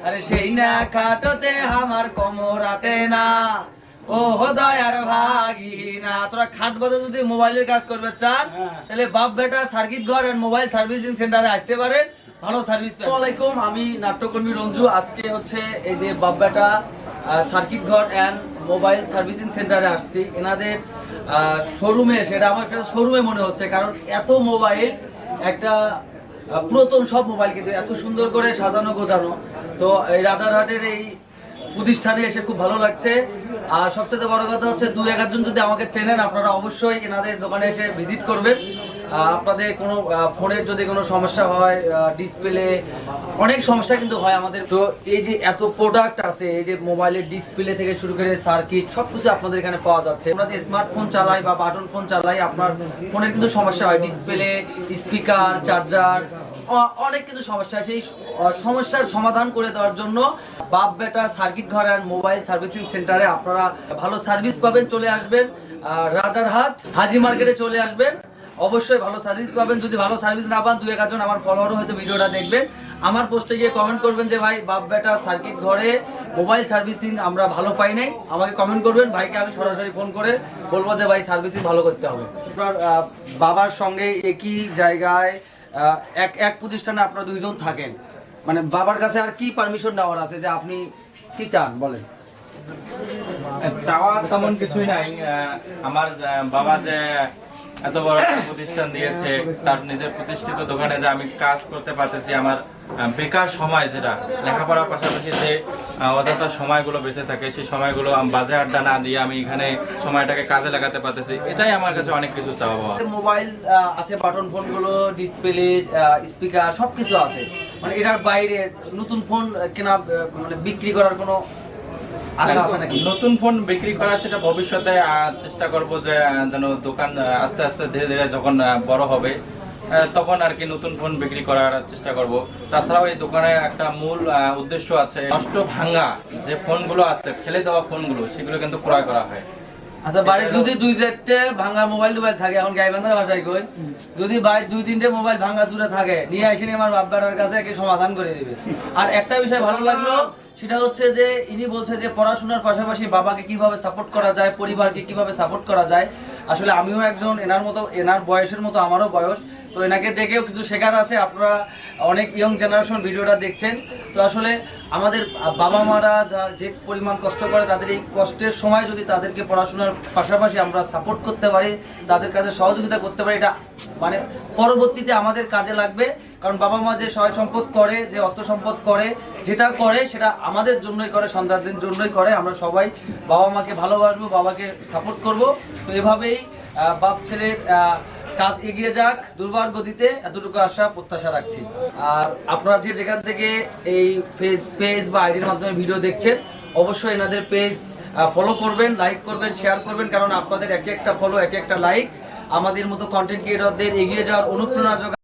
আরে সেই না খাটোতে আমার কোমরাতে না ও দয়ার ভাগিনা। তোরা খাট বাদে যদি মোবাইলের কাজ করবে চান তাহলে বাপ বেটা সার্কিট ঘর এন্ড মোবাইল সার্ভিসিং সেন্টারে আসতে পারেন, ভালো সার্ভিস। আসসালামু আলাইকুম, আমি নাট্যকর্মী রঞ্জু। আজকে হচ্ছে এই যে বাপ বেটা সার্কিট ঘর এন্ড মোবাইল সার্ভিসিং সেন্টারে আসছি। এনাদের শোরুমে, সেটা আমার কাছে শোরুমে মনে হচ্ছে, কারণ এত মোবাইল, একটা পুরাতন সব মোবাইল কিন্তু এত সুন্দর করে সাজানো গোছানো। তো এই রাজারহাটের এই প্রতিষ্ঠানে এসে খুব ভালো লাগছে। আর সবচেয়ে বড় কথা হচ্ছে, 2-1 জন যদি আমাকে চেনেন আপনারা অবশ্যই এনাদের দোকানে এসে ভিজিট করবেন। আপনাদের কোনো ফোনের যদি কোনো সমস্যা হয়, ডিসপ্লে, অনেক সমস্যা কিন্তু হয় আমাদের। তো এই যে এত প্রোডাক্ট আছে, এই যে মোবাইলের ডিসপ্লে থেকে শুরু করে সার্কিট সবকিছু আপনাদের এখানে পাওয়া যাচ্ছে। আমরা যে স্মার্টফোন চালাই বা বাটন ফোন চালাই, আপনার ফোনের কিন্তু সমস্যা হয়, ডিসপ্লে, স্পিকার, চার্জার, অনেক কিছু সমস্যা। সেই সমস্যার সমাধান করে দেওয়ার জন্য বাপ বেটা সার্কিট ঘর এন্ড মোবাইল সার্ভিসিং সেন্টারে আপনারা ভালো সার্ভিস পাবেন। চলে আসবেন রাজারহাট হাজি মার্কেটে, চলে আসবেন, অবশ্যই ভালো সার্ভিস পাবেন। যদি ভালো সার্ভিস না পান, 2-1 জন আমার ফলোয়ারও হয়তো ভিডিওটা দেখবেন, আমার পোস্টে গিয়ে কমেন্ট করবেন যে ভাই বাপ বেটা সার্কিট ঘরে মোবাইল সার্ভিসিং আমরা ভালো পাই নাই, আমাকে কমেন্ট করবেন। ভাইকে আমি সরাসরি ফোন করে বলবো যে ভাই সার্ভিসিং ভালো করতে হবে। আপনার বাবার সঙ্গে একই জায়গায় এক প্রতিষ্ঠানে আপনারা 2 জন থাকেন, মানে বাবার কাছে আর কি পারমিশন নেওয়ার আছে যে আপনি কি চান বলেন? চাওয়া তেমন কিছুই নাই। আমার বাবা যে এত বড় একটা প্রতিষ্ঠান দিয়েছে, তার নিজের প্রতিষ্ঠিত দোকানে যে আমি কাজ করতে পারতেছি, আমার বেকার সময়, যেটা লেখাপড়ার পাশাপাশি যে অযথা সময়গুলো বেঁচে থাকে, সেই সময়গুলো বাজে আড্ডা না দিয়ে আমি এখানে সময়টাকে কাজে লাগাতে পারতেছি, এটাই আমার কাছে অনেক কিছু চাওয়া। মোবাইল আছে, বাটন ফোন গুলো, ডিসপ্লে, স্পিকার সবকিছু আছে, মানে এটার বাইরে নতুন ফোন কেনা, মানে বিক্রি করার কোনো আশা আছে নাকি? নতুন ফোন বিক্রি করা, সেটা ভবিষ্যতে চেষ্টা করব যে যেন দোকান আস্তে আস্তে ধীরে ধীরে যখন বড় হবে তখন আর কি নতুন ফোন বিক্রি করার চেষ্টা করব। তাছাড়াও এই দোকানের একটা মূল উদ্দেশ্য আছে, নষ্ট ভাঙা যে ফোনগুলো আছে, ফেলে দেওয়া ফোনগুলো, সেগুলো কিন্তু ক্রয় করা হয়। আচ্ছা, বাড়ি যদি 2-4টে ভাঙা মোবাইল থাকে, এখন গাইবান্ধার ভাষায় কই, যদি বাড়ি 2-3টে মোবাইল ভাঙা চুরে থাকে, নিয়ে আসেনি আমার বাপ বেটার কাছে একে সমাধান করে দিবে। আর একটা বিষয় ভালো লাগলো, সেটা হচ্ছে যে ইনি বলছে যে পড়াশোনার পাশাপাশি বাবাকে কিভাবে সাপোর্ট করা যায়, পরিবারকে কিভাবে সাপোর্ট করা যায়। আসলে আমিও একজন, এনার মতো, এনার বয়সের মতো আমারও বয়স, তো এনাকে দেখেও কিছু শেখার আছে। আপনারা অনেক ইয়ং জেনারেশন ভিডিওটা দেখছেন, তো আসলে আমাদের বাবা মারা যে পরিমাণ কষ্ট করে, তাদের এই কষ্টের সময় যদি তাদেরকে পড়াশোনার পাশাপাশি আমরা সাপোর্ট করতে পারি, তাদের কাছে সহযোগিতা করতে পারি, এটা মানে পরবর্তীতে আমাদের কাজে লাগবে। কারণ বাবা মা যে সহায় সম্পদ করে, যে অর্থ সম্পদ করে, যেটা করে সেটা আমাদের জন্যই করে, সন্তানদের জন্যই করে। আমরা সবাই বাবা মাকে ভালোবাসবো, বাবাকে সাপোর্ট করব। তো এভাবেই বাপ ছেলের কাজ এগিয়ে যাক দুর্বার গতিতে, এতটুকু আশা প্রত্যাশা রাখছি। আর আপনারা যে যেখান থেকে এই পেজ বা আইডির মাধ্যমে ভিডিও দেখছেন, অবশ্যই এনাদের পেজ ফলো করবেন, লাইক করবেন, শেয়ার করবেন, কারণ আপনাদের এক একটা ফলো, এক একটা লাইক আমাদের মতো কন্টেন্ট ক্রিয়েটরদের এগিয়ে যাওয়ার অনুপ্রেরণা যোগায়।